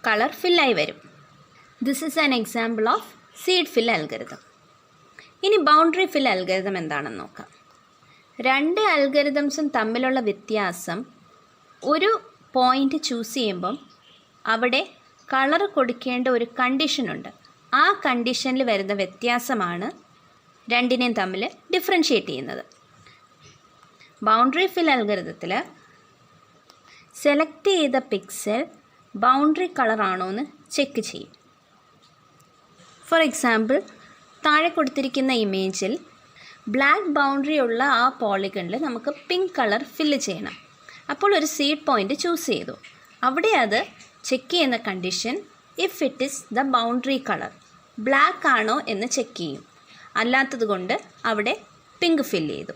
കളർ ഫില്ലായി വരും. This is an example of seed fill algorithm. ഇനി ബൗണ്ടറി ഫിൽ അൽഗോരിതം എന്താണെന്ന് നോക്കാം. രണ്ട് അൽഗോരിതംസും തമ്മിലുള്ള വ്യത്യാസം, ഒരു പോയിൻ്റ് ചൂസ് ചെയ്യുമ്പം അവിടെ കളർ കൊടുക്കേണ്ട ഒരു കണ്ടീഷനുണ്ട്. ആ കണ്ടീഷനിൽ വരുന്ന വ്യത്യാസമാണ് രണ്ടിനെയും തമ്മിൽ ഡിഫറൻഷ്യേറ്റ് ചെയ്യുന്നത്. ബൗണ്ടറി ഫിൽ അൽഗോരിതത്തിൽ സെലക്ട് ചെയ്ത പിക്സൽ ബൗണ്ടറി കളറാണോ എന്ന് ചെക്ക് ചെയ്യും. ഫോർ എക്സാമ്പിൾ താഴെ കൊടുത്തിരിക്കുന്ന ഇമേജിൽ ബ്ലാക്ക് ബൗണ്ടറി ഉള്ള ആ പോളിഗണിൽ നമുക്ക് പിങ്ക് കളർ ഫില്ല് ചെയ്യണം. അപ്പോൾ ഒരു സീഡ് പോയിൻ്റ് ചൂസ് ചെയ്തു. അവിടെ അത് ചെക്ക് ചെയ്യുന്ന condition if it is the boundary colour black ആണോ എന്ന് ചെക്ക് ചെയ്യും. അല്ലാത്തത് കൊണ്ട് അവിടെ പിങ്ക് ഫില്ല് ചെയ്തു.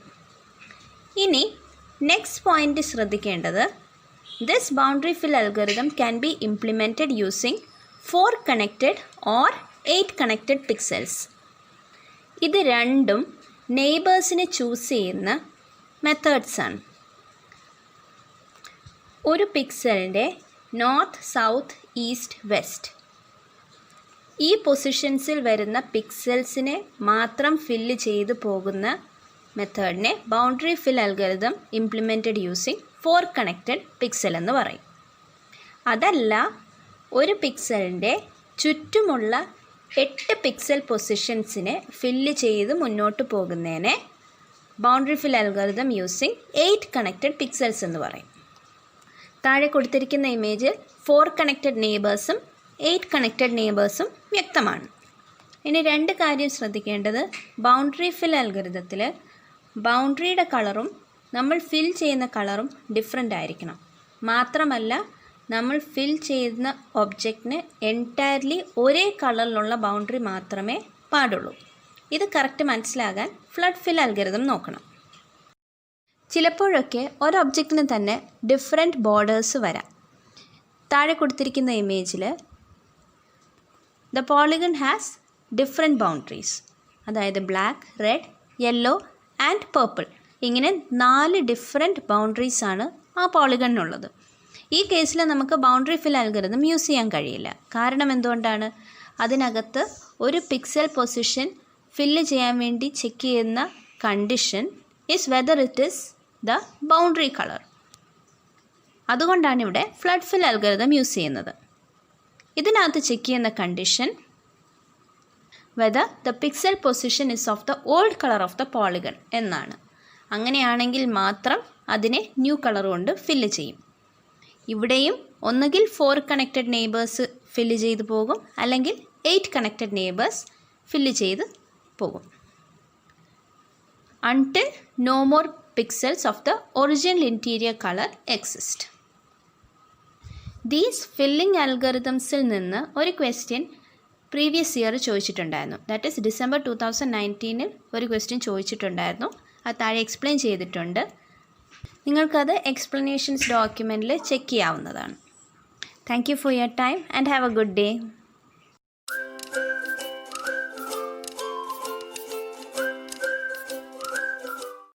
ഇനി നെക്സ്റ്റ് പോയിൻ്റ് ശ്രദ്ധിക്കേണ്ടത്, this boundary fill algorithm can be implemented using 4 connected or 8 connected pixels. ഇത് രണ്ടും നെയ്ബേഴ്സിനെ ചൂസ് ചെയ്യുന്ന മെത്തേഡ്സാണ്. ഒരു പിക്സലിൻ്റെ നോർത്ത്, സൗത്ത്, ഈസ്റ്റ്, വെസ്റ്റ് ഈ പൊസിഷൻസിൽ വരുന്ന പിക്സൽസിനെ മാത്രം ഫില്ല് ചെയ്ത് പോകുന്ന മെത്തേഡിനെ boundary fill algorithm implemented using 4 connected pixel എന്ന് പറയും. അതല്ല, ഒരു പിക്സലിൻ്റെ ചുറ്റുമുള്ള 8 പിക്സൽ പൊസിഷൻസിനെ ഫില്ല് ചെയ്ത് മുന്നോട്ട് പോകുന്നതിനെ boundary fill algorithm using 8 connected pixels എന്ന് പറയും. താഴെ കൊടുത്തിരിക്കുന്ന ഇമേജിൽ 4 കണക്റ്റഡ് നെയ്ബേഴ്സും 8 കണക്റ്റഡ് നെയ്ബേഴ്സും വ്യക്തമാണ്. ഇനി രണ്ട് കാര്യം ശ്രദ്ധിക്കേണ്ടത്, ബൗണ്ടറി ഫിൽ അൽഗോരിതത്തിൽ ബൗണ്ടറിയുടെ കളറും നമ്മൾ ഫിൽ ചെയ്യുന്ന കളറും ഡിഫറെൻ്റ് ആയിരിക്കണം. മാത്രമല്ല, നമ്മൾ ഫിൽ ചെയ്യുന്ന ഒബ്ജക്റ്റിന് എൻറ്റയർലി ഒരേ കളറിലുള്ള ബൗണ്ടറി മാത്രമേ പാടുള്ളൂ. ഇത് കറക്റ്റ് മനസ്സിലാകാൻ ഫ്ലഡ് ഫിൽ അൽഗോരിതം നോക്കണം. ചിലപ്പോഴൊക്കെ ഒരു ഒബ്ജക്റ്റിന് തന്നെ ഡിഫറെൻറ്റ് ബോർഡേഴ്സ് വരാം. താഴെ കൊടുത്തിരിക്കുന്ന ഇമേജിൽ the polygon has different boundaries, അതായത് black, red, yellow and purple ഇങ്ങനെ 4 ഡിഫറെൻറ്റ് ബൗണ്ടറീസാണ് ആ പോളിഗണിനുള്ളത്. ഈ കേസിൽ നമുക്ക് ബൗണ്ടറി ഫിൽ അൽഗോരിതം യൂസ് ചെയ്യാൻ കഴിയില്ല. കാരണം എന്തുകൊണ്ടാണ്? അതിനകത്ത് ഒരു പിക്സൽ പൊസിഷൻ ഫില്ല് ചെയ്യാൻ വേണ്ടി ചെക്ക് ചെയ്യുന്ന condition is whether it is the boundary colour. അതുകൊണ്ടാണ് ഇവിടെ ഫ്ലഡ് ഫിൽ അൽഗോരിതം യൂസ് ചെയ്യുന്നത്. ഇതിനകത്ത് ചെക്ക് ചെയ്യുന്ന condition whether the pixel position is of the old color of the polygon എന്നാണ്. അങ്ങനെയാണെങ്കിൽ മാത്രം അതിനെ ന്യൂ കളർ കൊണ്ട് ഫില്ല് ചെയ്യും. ഇവിടെയും ഒന്നുകിൽ 4 കണക്റ്റഡ് നെയ്ബേഴ്സ് ഫില്ല് ചെയ്ത് പോകും, അല്ലെങ്കിൽ 8 കണക്റ്റഡ് നെയ്ബേഴ്സ് ഫില്ല് ചെയ്ത് പോകും. Until no more pixels of the original interior color exist. These filling algorithmsൽ നിന്ന് ഒരു ക്വസ്റ്റ്യൻ പ്രീവിയസ് ഇയർ ചോദിച്ചിട്ടുണ്ടായിരുന്നു. ദാറ്റ് ഈസ് ഡിസംബർ 2019 ഒരു ക്വസ്റ്റ്യൻ ചോദിച്ചിട്ടുണ്ടായിരുന്നു. അത് താഴെ എക്സ്പ്ലെയിൻ ചെയ്തിട്ടുണ്ട്. നിങ്ങൾക്കത് എക്സ്പ്ലനേഷൻസ് ഡോക്യുമെൻറ്റിൽ ചെക്ക് ചെയ്യാവുന്നതാണ്. Thank you for your time and have A good day.